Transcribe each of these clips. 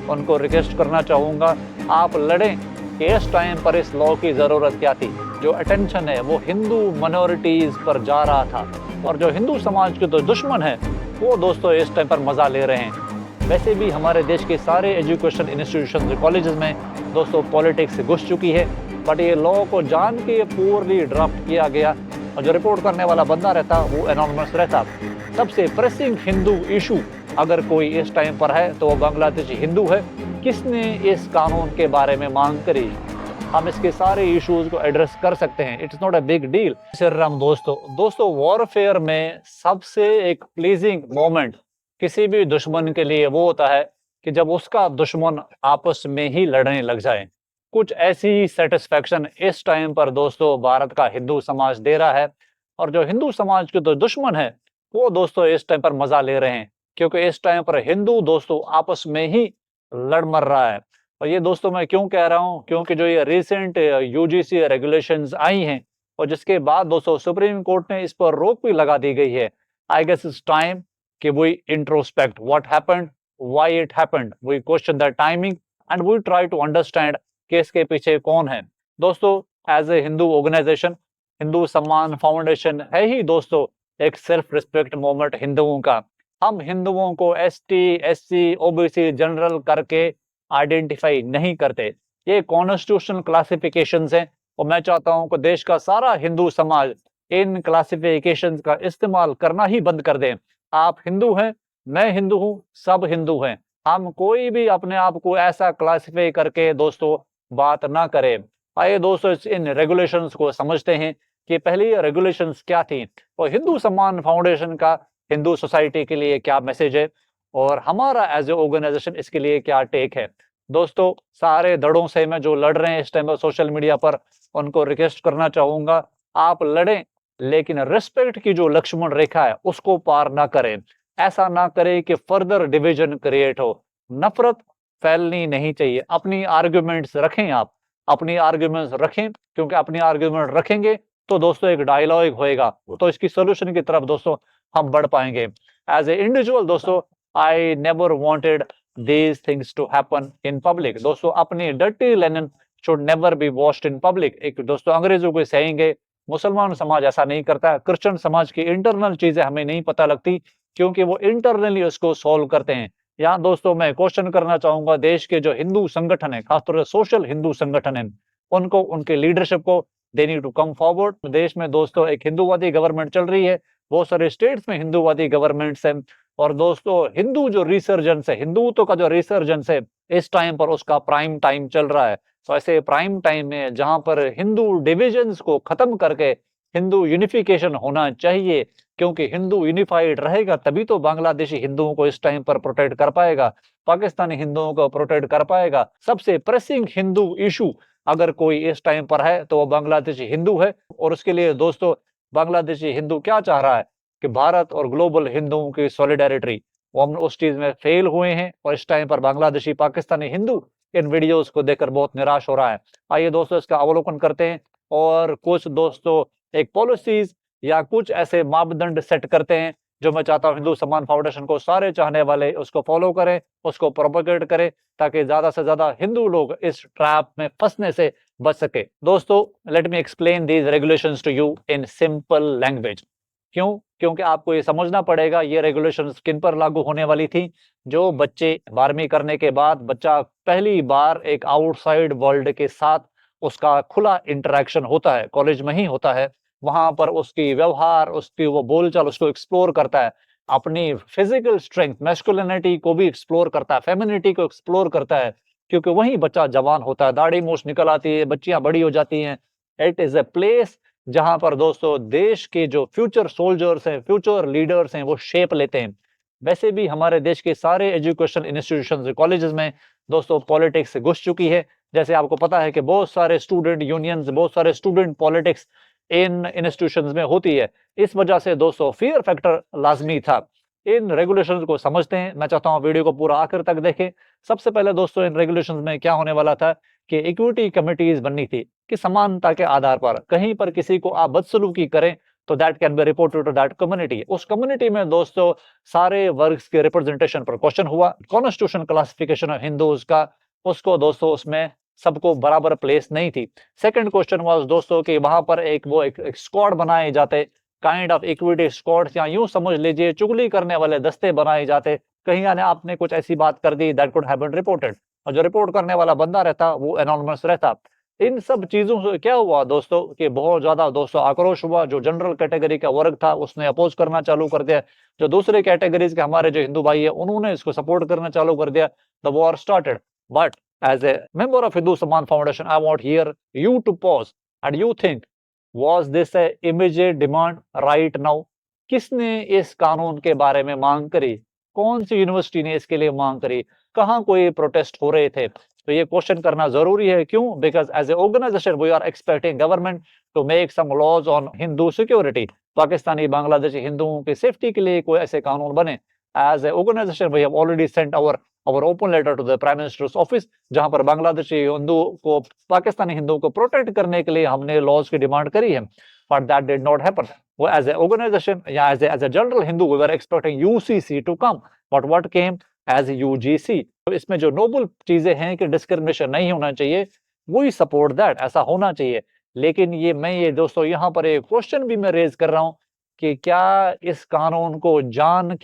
उनको रिक्वेस्ट करना चाहूँगा, आप लड़ें कि इस टाइम पर इस लॉ की ज़रूरत क्या थी। जो अटेंशन है वो हिंदू माइनॉरिटीज़ पर जा रहा था और जो हिंदू समाज के तो दुश्मन हैं, वो दोस्तों इस टाइम पर मज़ा ले रहे हैं। वैसे भी हमारे देश के सारे एजुकेशन इंस्टीट्यूशन कॉलेजेस में दोस्तों पॉलिटिक्स घुस चुकी है, बट ये लॉ को जान के पूर्णली ड्राफ्ट किया गया और जो रिपोर्ट करने वाला बंदा रहता वो एनोनिमस रहता। सबसे प्रेसिंग हिंदू इशू अगर कोई इस टाइम पर है तो वो बांग्लादेशी हिंदू है। किसने इस कानून के बारे में मांग करी? हम इसके सारे इश्यूज को एड्रेस कर सकते हैं। It's not a big deal. Shri Ram दोस्तों वॉरफेयर में सबसे एक प्लीजिंग मोमेंट किसी भी दुश्मन के लिए वो होता है कि जब उसका दुश्मन आपस में ही लड़ने लग जाए। कुछ ऐसी सेटिस्फेक्शन इस टाइम पर दोस्तों भारत का हिंदू समाज दे रहा है और जो हिंदू समाज के तो दुश्मन है वो दोस्तों इस टाइम पर मजा ले रहे हैं, क्योंकि इस टाइम पर हिंदू दोस्तों आपस में ही लड़ मर रहा है। और ये दोस्तों मैं क्यों कह रहा हूँ, क्योंकि जो ये रिसेंट यूजीसी रेगुलेशंस आई हैं और जिसके बाद दोस्तों सुप्रीम कोर्ट ने इस पर रोक भी लगा दी गई है। आई गेस इट्स टाइम कि we introspect what happened, why it happened, we question the timing and we try to understand कि इसके पीछे कौन है। दोस्तों as a Hindu organization Hindu Samman Foundation है ही दोस्तों एक सेल्फ रिस्पेक्ट मूवमेंट हिंदुओं का। हम हिंदुओं को एसटी, एससी, ओबीसी, जनरल करके आइडेंटिफाई नहीं करते। ये कॉन्स्टिट्यूशनल क्लासिफिकेशंस हैं और मैं चाहता हूं कि देश का सारा हिंदू समाज इन क्लासिफिकेशंस का इस्तेमाल करना ही बंद कर दें। आप हिंदू हैं, मैं हिंदू हूं, सब हिंदू हैं। हम कोई भी अपने आप को ऐसा क्लासिफाई करके दोस्तों बात ना करें। आइए दोस्तों इन रेगुलेशंस को समझते हैं कि पहली रेगुलेशंस क्या थी और हिंदू सम्मान फाउंडेशन का हिंदू सोसाइटी के लिए क्या मैसेज है और हमारा एज ए ऑर्गेनाइजेशन इसके लिए क्या टेक है। दोस्तों सारे दड़ों से मैं जो लड़ रहे हैं इस टाइम पर सोशल मीडिया पर, उनको रिक्वेस्ट करना चाहूंगा, आप लड़ें लेकिन रिस्पेक्ट की जो लक्ष्मण रेखा है उसको पार ना करें। ऐसा ना करें कि फर्दर डिवीजन क्रिएट हो। नफरत फैलनी नहीं चाहिए। अपनी आर्ग्यूमेंट्स रखें, आप अपनी आर्ग्यूमेंट्स रखें, क्योंकि अपनी आर्ग्यूमेंट रखेंगे तो दोस्तों एक डायलॉग होएगा, तो इसकी सोल्यूशन की तरफ दोस्तों हम बढ़ पाएंगे। एज ए इंडिविजुअल दोस्तों I never wanted these things to happen in public। दोस्तों अपनी dirty Lenin should never be washed in public। एक दोस्तों अंग्रेजों को सहेंगे, मुसलमान समाज ऐसा नहीं करता। क्रिश्चियन समाज की इंटरनल चीजें हमें नहीं पता लगती क्योंकि वो इंटरनली उसको सॉल्व करते हैं। यहाँ दोस्तों मैं क्वेश्चन करना चाहूंगा देश के जो हिंदू संगठन है, खासतौर से सोशल हिंदू संगठन है, उनको, उनके लीडरशिप को they need to come forward. देश में दोस्तों एक हिंदूवादी गवर्नमेंट चल रही है, बहुत सारे स्टेट्स में हिंदूवादी गवर्नमेंट्स हैं और दोस्तों हिंदू जो रिसर्जेंस है, हिंदुत्व का जो रिसर्जेंस है इस टाइम पर उसका प्राइम टाइम चल रहा है। तो ऐसे प्राइम टाइम में जहां पर हिंदू डिविजन्स को खत्म करके हिंदू यूनिफिकेशन होना चाहिए, क्योंकि हिंदू यूनिफाइड रहेगा तभी तो बांग्लादेशी हिंदुओं को इस टाइम पर प्रोटेक्ट कर पाएगा, पाकिस्तानी हिंदुओं को प्रोटेक्ट कर पाएगा। सबसे प्रेसिंग हिंदू इशू अगर कोई इस टाइम पर है तो वो बांग्लादेशी हिंदू है। और उसके लिए दोस्तों बांग्लादेशी हिंदू क्या चाह रहा है कि भारत और ग्लोबल हिंदुओं की सॉलिडेरिटी, वो हम उस चीज में फेल हुए हैं और इस टाइम पर बांग्लादेशी पाकिस्तानी हिंदू इन वीडियोस को देखकर बहुत निराश हो रहा है। आइए दोस्तों इसका अवलोकन करते हैं और कुछ दोस्तों एक पॉलिसीज या कुछ ऐसे मापदंड सेट करते हैं जो मैं चाहता हूँ हिंदू सम्मान फाउंडेशन को सारे चाहने वाले उसको फॉलो करें, उसको प्रोपेगेट करें, ताकि ज्यादा से ज्यादा हिंदू लोग इस ट्रैप में फंसने से बच सके। दोस्तों let me explain these regulations to you in simple language. क्यों? क्योंकि आपको ये समझना पड़ेगा ये रेगुलेशंस किन पर लागू होने वाली थी। जो बच्चे 12वीं करने के बाद बच्चा पहली बार एक आउटसाइड वर्ल्ड के साथ उसका खुला इंटरेक्शन होता है, कॉलेज में ही होता है, वहां पर उसकी व्यवहार, उसकी वो बोलचाल उसको एक्सप्लोर करता है, अपनी फिजिकल स्ट्रेंथ मैस्कुलिनिटी को भी एक्सप्लोर करता है, फेमिनिटी को एक्सप्लोर करता है, क्योंकि वही बच्चा जवान होता है, दाढ़ी मूछ निकल आती है, बच्चियां बड़ी हो जाती हैं। इट इज ए प्लेस जहां पर दोस्तों देश के जो फ्यूचर सोल्जर्स हैं, फ्यूचर लीडर्स हैं, वो शेप लेते हैं। वैसे भी हमारे देश के सारे एजुकेशन इंस्टीट्यूशन कॉलेजेस में दोस्तों पॉलिटिक्स घुस चुकी है। जैसे आपको पता है कि बहुत सारे स्टूडेंट यूनियंस, बहुत सारे स्टूडेंट पॉलिटिक्स इन इंस्टीट्यूशंस में होती है। इस वजह से दोस्तों फियर फैक्टर लाजमी था। इन रेगुलेशंस को समझते हैं। मैं चाहता हूं वीडियो को पूरा आखिर तक देखें। सबसे पहले दोस्तों इन रेगुलेशंस में क्या होने वाला था कि इक्विटी कमिटीज बननी थी कि समानता के आधार पर कहीं पर किसी को आप बदसलूकी करें तो that can be reported to that community. उस कम्युनिटी में दोस्तों सारे वर्ग्स के रिप्रेजेंटेशन पर क्वेश्चन हुआ। कॉन्स्टिट्यूशन क्लासिफिकेशन ऑफ हिंदूज का, उसको दोस्तों उसमें सबको बराबर प्लेस नहीं थी। सेकंड क्वेश्चन वाज दोस्तों कि वहां पर एक स्क्वाड बनाए जाते, काइंड ऑफ इक्विटी स्क्वाड, या यूं समझ लीजिए चुगली करने वाले दस्ते बनाए जाते। कहीं यानी आपने कुछ ऐसी बात कर दी that could have been reported, और जो रिपोर्ट करने वाला बंदा रहता वो एनोनिमस रहता। इन सब चीजों से क्या हुआ दोस्तों कि बहुत ज्यादा दोस्तों आक्रोश हुआ। जो जनरल कैटेगरी का वर्ग था उसने अपोज करना चालू कर दिया, जो दूसरे कैटेगरीज के हमारे जो हिंदू भाई है उन्होंने इसको सपोर्ट करना चालू कर दिया। The war started. But as a member of Hindu Saman Foundation, I want here you to pause and you think, was this a immediate demand right now? किसने इस कानून के बारे में मांग करी? कौन सी यूनिवर्सिटी ने इसके लिए मांग करी? कहाँ कोई प्रोटेस्ट हो रहे थे? तो ये क्वेश्चन करना जरूरी है। क्यों? Because as a organization we are expecting government to make some laws on Hindu security. Pakistani Bangladeshi हिंदुओं की सेफ्टी के लिए कोई ऐसे कानून बने। As a organization we have already sent our open letter to the Prime Minister's office, जहां पर बांग्लादेशी हिंदू को, पाकिस्तानी हिंदुओं को प्रोटेक्ट करने के लिए हमने लॉज की डिमांड करी है। But that did not happen. वो एज ए ऑर्गेनाइजेशन या as a general Hindu we were expecting UCC to come, but what came as UGC. तो इसमें जो नोबल चीजें हैं कि डिस्क्रिमिनेशन नहीं होना चाहिए, वी सपोर्ट दैट, ऐसा होना चाहिए। लेकिन ये दोस्तों यहाँ पर एक क्वेश्चन भी मैं रेज कर रहा हूँ कि क्या इस कानून को जान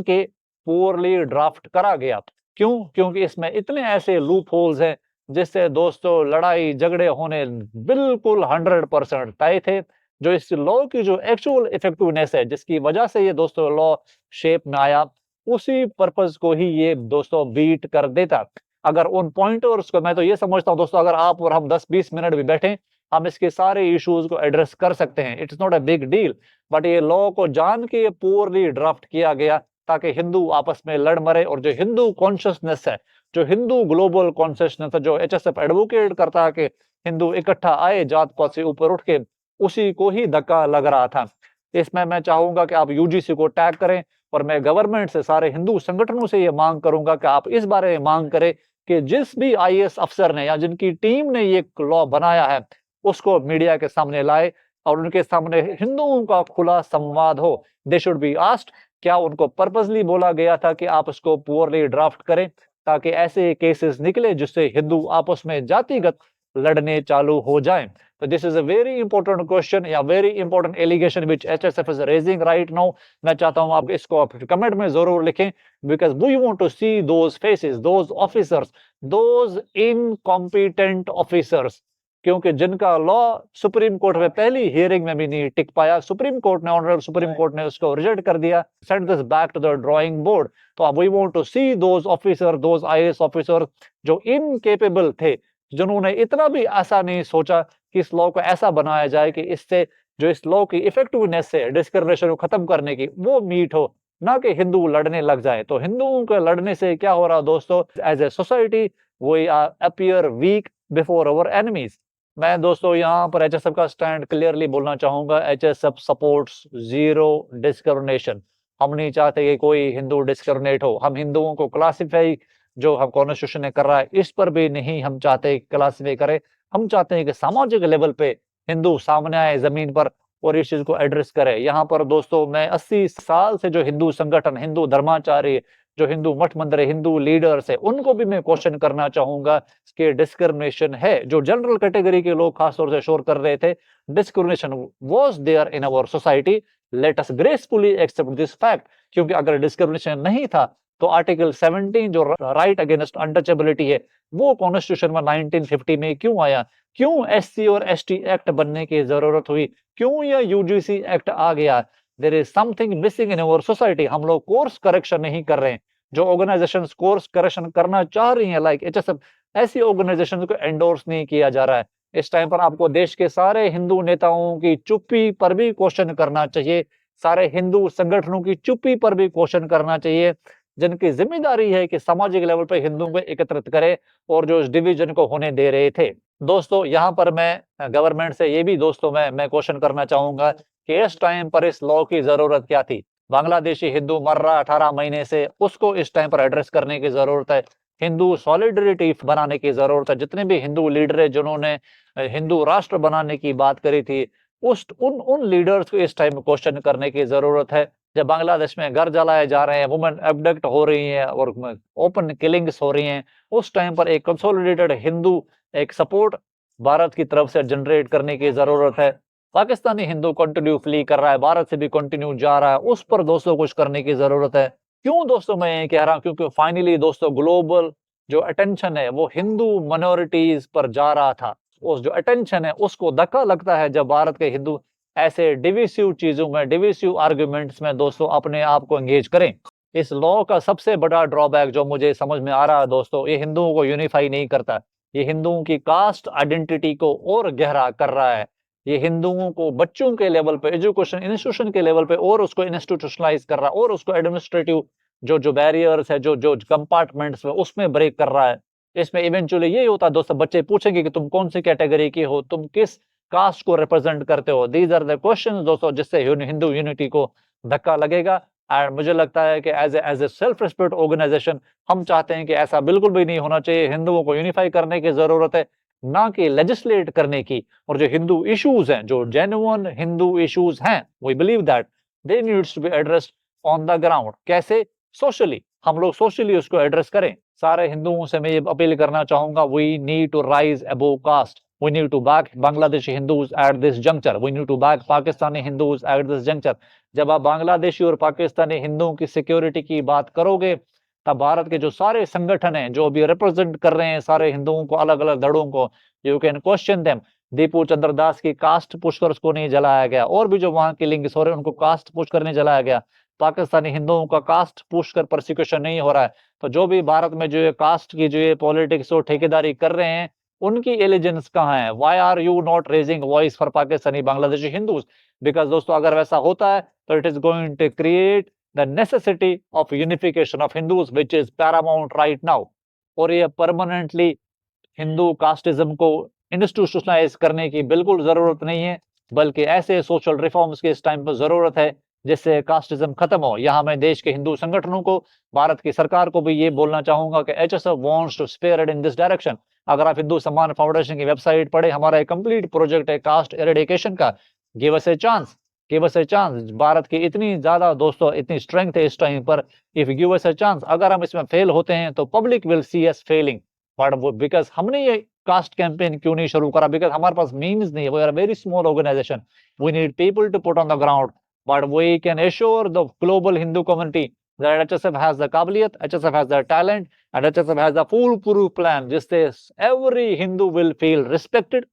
के पोरली ड्राफ्ट करा गया? क्यों? क्योंकि इसमें इतने ऐसे लूप होल्स हैं जिससे दोस्तों लड़ाई झगड़े होने बिल्कुल 100% तय थे। जो इस लॉ की जो एक्चुअल इफेक्टिवनेस है, जिसकी वजह से ये दोस्तों लॉ शेप में आया, उसी पर्पस को ही ये दोस्तों बीट कर देता। अगर उन पॉइंटर्स को, मैं तो ये समझता हूँ दोस्तों, अगर आप और हम 10-20 मिनट भी बैठे, हम इसके सारे इश्यूज को एड्रेस कर सकते हैं। It's not a big deal. But ये लॉ को जान के पोरली ड्राफ्ट किया गया ताकि हिंदू आपस में लड़ मरे। और जो हिंदू कॉन्शियसनेस है, जो हिंदू ग्लोबल कॉन्शियसनेस है, जो एचएसएफ एडवोकेट करता है कि हिंदू इकट्ठा आए जात पात से ऊपर उठ के, उसी को ही धक्का लग रहा था। इसमें मैं चाहूंगा कि आप यूजीसी को टैग करें, और मैं गवर्नमेंट से, सारे हिंदू संगठनों से ये मांग करूंगा कि आप इस बारे में मांग करें कि जिस भी आईएएस अफसर ने या जिनकी टीम ने ये लॉ बनाया है उसको मीडिया के सामने लाए और उनके सामने हिंदुओं का खुला संवाद हो। दे शुड बी आस्क्ड, क्या उनको पर्पसली बोला गया था कि आप इसको पुअरली ड्राफ्ट करें ताकि ऐसे केसेस निकले जिससे हिंदू आपस में जातिगत लड़ने चालू हो जाएं? तो this is a very important question या very important allegation which HSF is raising right now. मैं चाहता हूं आप इसको कमेंट में जरूर लिखें, because we want to see those faces, those officers, those incompetent officers, क्योंकि जिनका लॉ सुप्रीम कोर्ट में पहली हियरिंग में भी नहीं टिक पाया। सुप्रीम कोर्ट ने, ऑनरेबल सुप्रीम कोर्ट ने उसको रिजेक्ट कर दिया, send this back to the drawing board. तो we want to see those officer, those IAS officer जो इनकेपेबल थे, जिन्होंने इतना भी ऐसा नहीं सोचा कि इस लॉ को ऐसा बनाया जाए कि इससे जो इस लॉ की इफेक्टिवनेस से डिस्क्रिमिनेशन को खत्म करने की वो मीट हो, ना कि हिंदू लड़ने लग जाए। तो हिंदुओं के लड़ने से क्या हो रहा दोस्तों, as a society we appear weak before our enemies. मैं दोस्तों यहाँ पर एचएसएफ का स्टैंड क्लियरली बोलना चाहूंगा। एचएसएफ सपोर्ट्स जीरो डिस्क्रिमिनेशन। हम नहीं चाहते कि कोई हिंदू डिस्क्रिमिनेट हो। हम हिंदुओं को क्लासिफाई जो हम कॉन्स्टिट्यूशन ने कर रहा है इस पर भी नहीं हम चाहते क्लासिफाई करें। हम चाहते हैं कि सामाजिक लेवल पे हिंदू सामने आए जमीन पर और इस चीज को एड्रेस करे। यहाँ पर दोस्तों मैं 80 साल से जो हिंदू संगठन, हिंदू धर्माचार्य, जो हिंदू मठ मंदिर, हिंदू लीडर्स है, उनको भी मैं क्वेश्चन करना चाहूंगा कि डिस्क्रिमिनेशन है। जो जनरल कैटेगरी के लोग खासतौर से शोर कर रहे थे, discrimination was there in our society, let us gracefully accept this fact. क्योंकि अगर डिस्क्रिमिनेशन नहीं था तो आर्टिकल 17 जो राइट अगेंस्ट अनटचेबिलिटी है वो कॉन्स्टिट्यूशन में 1950 में क्यों आया? क्यों एससी और एसटी एक्ट बनने की जरूरत हुई? क्यों यह यूजीसी एक्ट आ गया? There is something missing in our society. हम लोग कोर्स करेक्शन नहीं कर रहे हैं। जो ऑर्गेनाइजेशंस कोर्स करेक्शन करना चाह रही हैं लाइक एचएसएफ, ऐसी ऑर्गेनाइजेशंस को एंडोर्स नहीं किया जा रहा है। इस टाइम पर आपको देश के सारे हिंदू नेताओं की चुप्पी पर भी क्वेश्चन करना चाहिए, सारे हिंदू संगठनों की चुप्पी पर भी क्वेश्चन करना चाहिए, जिनकी जिम्मेदारी है कि सामाजिक लेवल पर हिंदुओं को एकत्रित करे और जो इस डिवीजन को होने दे रहे थे। दोस्तों यहाँ पर मैं गवर्नमेंट से ये भी दोस्तों मैं क्वेश्चन करना चाहूंगा कि इस टाइम पर इस लॉ की जरूरत क्या थी? बांग्लादेशी हिंदू मर रहा 18 महीने से, उसको इस टाइम पर एड्रेस करने की जरूरत है। हिंदू सॉलिडरिटी बनाने की जरूरत है। जितने भी हिंदू लीडर है जिन्होंने हिंदू राष्ट्र बनाने की बात करी थी, उस उन उन लीडर्स को इस टाइम में क्वेश्चन करने की जरूरत है। जब बांग्लादेश में घर जलाए जा रहे हैं, वुमेन एब्डक्ट हो रही हैं और ओपन किलिंग्स हो रही हैं, उस टाइम पर एक कंसोलिडेटेड हिंदू एक सपोर्ट भारत की तरफ से जनरेट करने की जरूरत है। पाकिस्तानी हिंदू कंटिन्यू फ्ली कर रहा है, भारत से भी कंटिन्यू जा रहा है, उस पर दोस्तों कुछ करने की जरूरत है। क्यों दोस्तों मैं ये कह रहा हूं? क्योंकि फाइनली दोस्तों ग्लोबल जो अटेंशन है वो हिंदू माइनॉरिटीज पर जा रहा था। उस जो अटेंशन है उसको धक्का लगता है जब भारत के हिंदू ऐसे डिविसिव चीजों में, डिविसिव आर्ग्यूमेंट्स में दोस्तों अपने आप को एंगेज करें। इस लॉ का सबसे बड़ा ड्रॉबैक जो मुझे समझ में आ रहा है दोस्तों, ये हिंदुओं को यूनिफाई नहीं करता। ये हिंदुओं की कास्ट आइडेंटिटी को और गहरा कर रहा है। ये हिंदुओं को बच्चों के लेवल पे, एजुकेशन इंस्टीट्यूशन के लेवल पे और उसको इंस्टीट्यूशनलाइज कर रहा है, और उसको एडमिनिस्ट्रेटिव जो बैरियर्स है, जो कंपार्टमेंट्स में, उसमें ब्रेक कर रहा है। इसमें इवेंचुअली यही होता है दोस्तों, बच्चे पूछेंगे कि तुम कौन सी कैटेगरी के हो, तुम किस कास्ट को रिप्रेजेंट करते हो। दीज आर द क्वेश्चन दोस्तों जिससे हिंदू यूनिटी को धक्का लगेगा। एंड मुझे लगता है कि as a self respect organization हम चाहते हैं कि ऐसा बिल्कुल भी नहीं होना चाहिए। हिंदुओं को यूनिफाई करने की जरूरत है, ना कि लेजिस्लेट करने की। और जो हिंदू इश्यूज हैं, जो जेन्युइन हिंदू इश्यूज हैं, we believe that they needs to be addressed on the ground. कैसे? सोशली, हम लोग सोशली उसको एड्रेस करें। सारे हिंदुओं से मैं ये अपील करना चाहूंगा, we need to rise above caste, we need to back Bangladeshi Hindus at this juncture, we need to back Pakistani Hindus at this juncture। जब आप बांग्लादेशी और पाकिस्तानी हिंदुओं की सिक्योरिटी की बात करोगे, तब भारत के जो सारे संगठन हैं जो अभी रिप्रेजेंट कर रहे हैं सारे हिंदुओं को, अलग अलग धड़ों को, you can question them. Deepu Chandra Das की कास्ट पुष्कर को नहीं जलाया गया, और भी जो वहां किलिंग्स हो रहे हैं उनको कास्ट पुष्कर नहीं जलाया गया। पाकिस्तानी हिंदुओं का कास्ट पुष्कर प्रोसिक्यूशन नहीं हो रहा है। तो जो भी भारत में जो ये कास्ट की जो ये पॉलिटिक्स और ठेकेदारी कर रहे हैं, उनकी एलिजेंस कहाँ है? Why are you not raising voice for Pakistani Bangladeshi Hindus? Because दोस्तों अगर वैसा होता है तो it is going to create the necessity of unification of Hindus which is paramount right now. और ये परमानेंटली हिंदू कास्टिज्म को इंस्टीट्यूशनलाइज करने की बिल्कुल जरूरत नहीं है, बल्कि ऐसे सोशल रिफॉर्म्स की इस टाइम पर जरूरत है जिससे कास्टिज्म खत्म हो। यहाँ मैं देश के हिंदू संगठनों को, भारत की सरकार को भी ये बोलना चाहूंगा कि HSF wants to spearhead in this direction. अगर आप हिंदू सम्मान फाउंडेशन की वेबसाइट पढ़े, हमारा एक कंप्लीट प्रोजेक्ट है कास्ट एरेडिकेशन का। Give us a chance, give us a chance. Bharat की इतनी ज्यादा दोस्तों इतनी स्ट्रेंथ है इस टाइम पर, if give us a chance. अगर हम इसमें फेल होते हैं तो public will see us failing, but because हमने ये कास्ट कैंपेन क्यों नहीं शुरू करा? बिकॉज हमारे पास मीन्स नहीं है, we are very small organization, we need people to put on the ground. But we can assure the global Hindu community that HSF has the काबिलियत, HSF has the talent, and HSF has the foolproof plan जिससे every Hindu will feel respected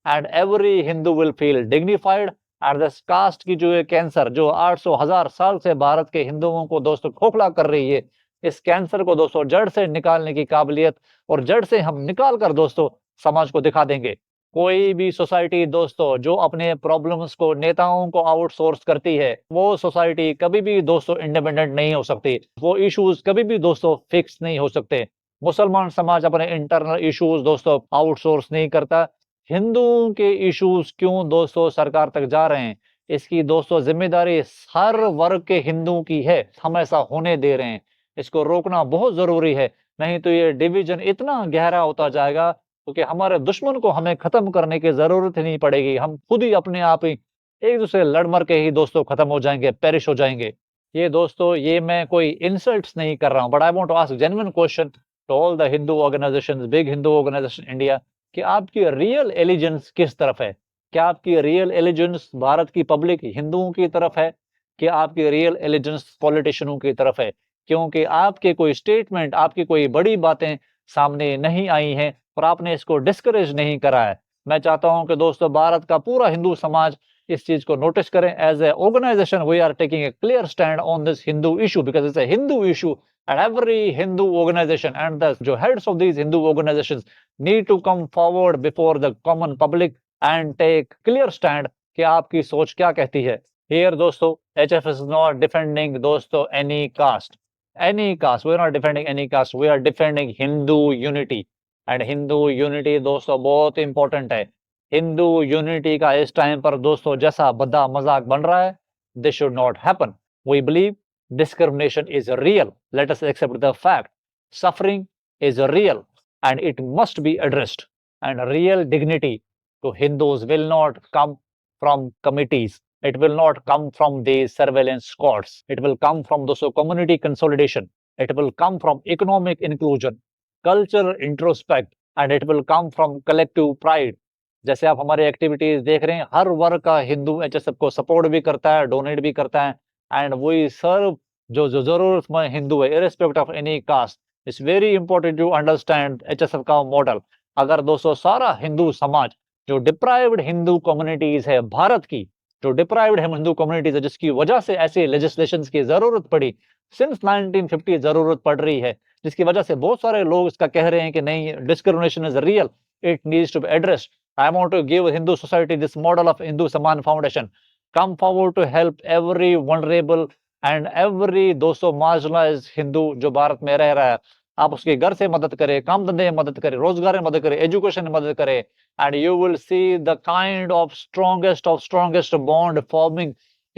and every Hindu will feel dignified। and this caste की जो ये cancer जो 800,000 साल से भारत के हिंदुओं को दोस्तों खोखला कर रही है, इस कैंसर को दोस्तों जड़ से निकालने की काबिलियत, और जड़ से हम निकाल कर दोस्तों समाज को दिखा देंगे। कोई भी सोसाइटी दोस्तों जो अपने प्रॉब्लम्स को नेताओं को आउटसोर्स करती है, वो सोसाइटी कभी भी दोस्तों इंडिपेंडेंट नहीं हो सकती। वो इश्यूज कभी भी दोस्तों फिक्स नहीं हो सकते। मुसलमान समाज अपने इंटरनल इश्यूज दोस्तों आउटसोर्स नहीं करता। हिंदुओं के इश्यूज क्यों दोस्तों सरकार तक जा रहे हैं, इसकी दोस्तों जिम्मेदारी हर वर्ग के हिंदुओं की है। हम ऐसा होने दे रहे हैं, इसको रोकना बहुत जरूरी है। नहीं तो ये डिवीजन इतना गहरा होता जाएगा क्योंकि हमारे दुश्मन को हमें खत्म करने की जरूरत ही नहीं पड़ेगी। हम खुद ही अपने आप ही एक दूसरे लड़ मर के ही दोस्तों खत्म हो जाएंगे, पेरिश हो जाएंगे। ये दोस्तों ये मैं कोई इंसल्ट्स नहीं कर रहा हूँ, but I want to ask genuine question to all the Hindu organizations, big Hindu organization India, कि आपकी रियल एलिजेंस किस तरफ है? क्या आपकी रियल एलिजेंस भारत की पब्लिक हिंदुओं की तरफ है, कि आपकी रियल एलिजेंस पॉलिटिशियनों की तरफ है? क्योंकि आपके कोई स्टेटमेंट, आपकी कोई बड़ी बातें सामने नहीं आई हैं और आपने इसको डिस्करेज नहीं करा है। मैं चाहता हूं कि दोस्तों भारत का पूरा हिंदू समाज इस चीज को नोटिस करें। As a organization we are taking a clear stand on this Hindu issue because it's a Hindu issue, and every Hindu organization and the जो heads of these Hindu organizations need to come forward before the common public and take clear stand कि आपकी सोच क्या कहती है। Here दोस्तों HF is not defending दोस्तों any caste, we are not defending any caste, we are defending Hindu unity। And Hindu unity दोस्तों बहुत इंपॉर्टेंट है। हिंदू यूनिटी का इस टाइम पर दोस्तों जैसा बद्दा मजाक बन रहा है, this should not happen. We believe discrimination is real, let us accept the fact, suffering is real and it must be addressed, and real dignity to Hindus will not come from committees. It will not come from these surveillance squads. It will come from those community consolidation. It will come from economic inclusion, cultural introspect, and it will come from collective pride. जैसे आप हमारी activities देख रहे हैं, हर वर्ग का हिंदू एचएसएफ को support भी करता है, डोनेट भी करता है, एंड वी सर्व जो जरूरतमंद हिंदू है, irrespective of any caste. It's very important to understand HSF का मॉडल. अगर दोस्तों सारा हिंदू समाज, जो डिप्राइव्ड हिंदू कम्युनिटीज है भारत की, जो डिप्राइव्ड हिंदू कम्युनिटीज है, जिसकी वजह से ऐसे लेजिस्लेशन की जरूरत पड़ी, सिंस 1950 जरूरत पड़ रही है, जिसकी वजह से बहुत सारे लोग इसका कह रहे हैं कि नहीं, discrimination is real, it needs to be addressed. I want to give Hindu society this model of Hindu Saman Foundation. Come forward to help every vulnerable and every दोस्तों marginalized हिंदू जो भारत में रह रहा है. आप उसके घर से मदद करें, काम धंधे में मदद करें, रोजगार में मदद करें, एजुकेशन में मदद करें, and you will see the kind of strongest bond forming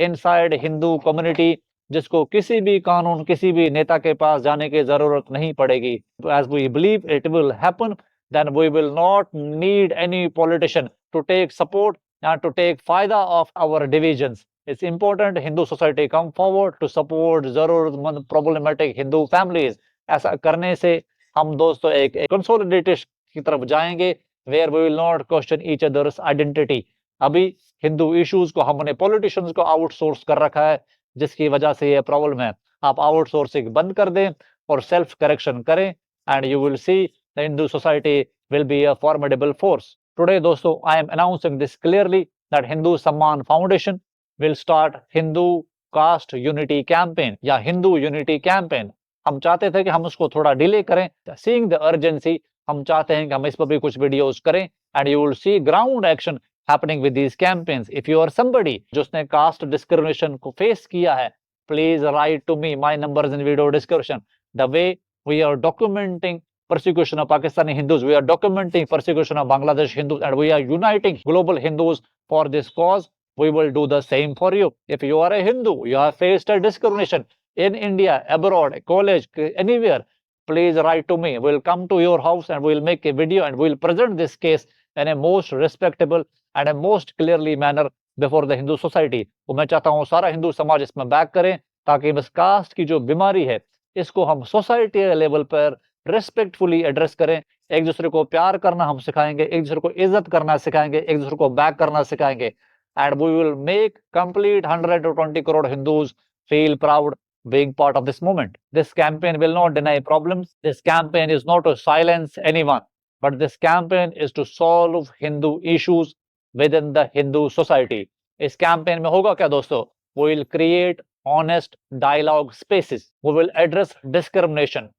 inside Hindu community, जिसको किसी भी कानून, किसी भी नेता के पास जाने की जरूरत नहीं पड़ेगी. As we believe it will happen, then we will not need any politician to take support and to take faida of our divisions. It's important Hindu society come forward to support जरूरतमंद problematic Hindu families. ऐसा करने से हम दोस्तों एक consolidated की तरफ जाएंगे, where we will not question each other's identity. अभी हिंदू इश्यूज को हमने पॉलिटिशियंस को आउटसोर्स कर रखा है, जिसकी वजह से ये प्रॉब्लम है. आप आउटसोर्सिंग बंद कर दें और सेल्फ करेक्शन करें, and you will see the Hindu society will be a formidable force. Today, दोस्तों, I am announcing this clearly that Hindu Samman Foundation will start Hindu Caste Unity Campaign या Hindu Unity Campaign. हम चाहते थे कि हम उसको थोड़ा delay करें. Seeing the urgency, हम चाहते हैं कि हम इस पर भी कुछ वीडियोस करें, and you will see ground action happening with these campaigns. If you are somebody जिसने caste discrimination को face किया है, please write to me. My number is in video description. The way we are documenting persecution of Pakistani Hindus, we are documenting persecution of Bangladesh Hindus, and we are uniting global Hindus for this cause. We will do the same for you. If you are a Hindu, you have faced a discrimination in India, abroad, college, anywhere, please write to me. We'll come to your house and we'll make a video and we'll present this case in a most respectable and a most clearly manner before the Hindu society. तो मैं चाहता हूँ सारा हिंदू समाज इसमें back करें, ताकि बस कास्ट की जो बीमारी है, इसको हम सोसाइटी लेवल पर रेस्पेक्टफुली एड्रेस करें. एक दूसरे को प्यार करना हम सिखाएंगे, एक दूसरे को इज्जत करना सिखाएंगे, एक दूसरे को बैक करना सिखाएंगे, and we will make complete 120 crore Hindus feel proud being part of this movement. This campaign will not deny problems. This campaign is not to silence anyone, but this campaign is to solve Hindu issues within the Hindu society. इस campaign में होगा क्या दोस्तों? We will create honest dialogue spaces. We will address discrimination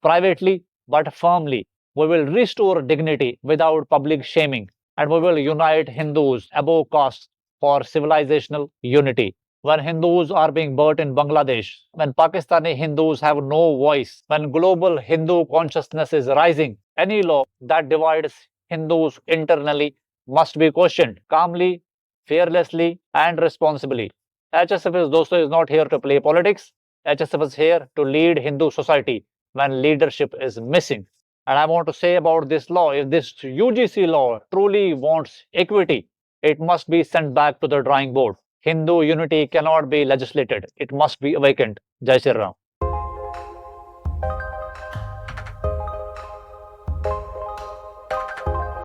privately but firmly. We will restore dignity without public shaming, and we will unite Hindus above caste for civilizational unity. When Hindus are being burnt in Bangladesh, when Pakistani Hindus have no voice, when global Hindu consciousness is rising, any law that divides Hindus internally must be questioned calmly, fearlessly, and responsibly. HSF is, dosto, is not here to play politics. HSF is here to lead Hindu society when leadership is missing. And I want to say about this law, if this UGC law truly wants equity, it must be sent back to the drawing board. Hindu unity cannot be legislated. It must be awakened. Jai Shri Ram.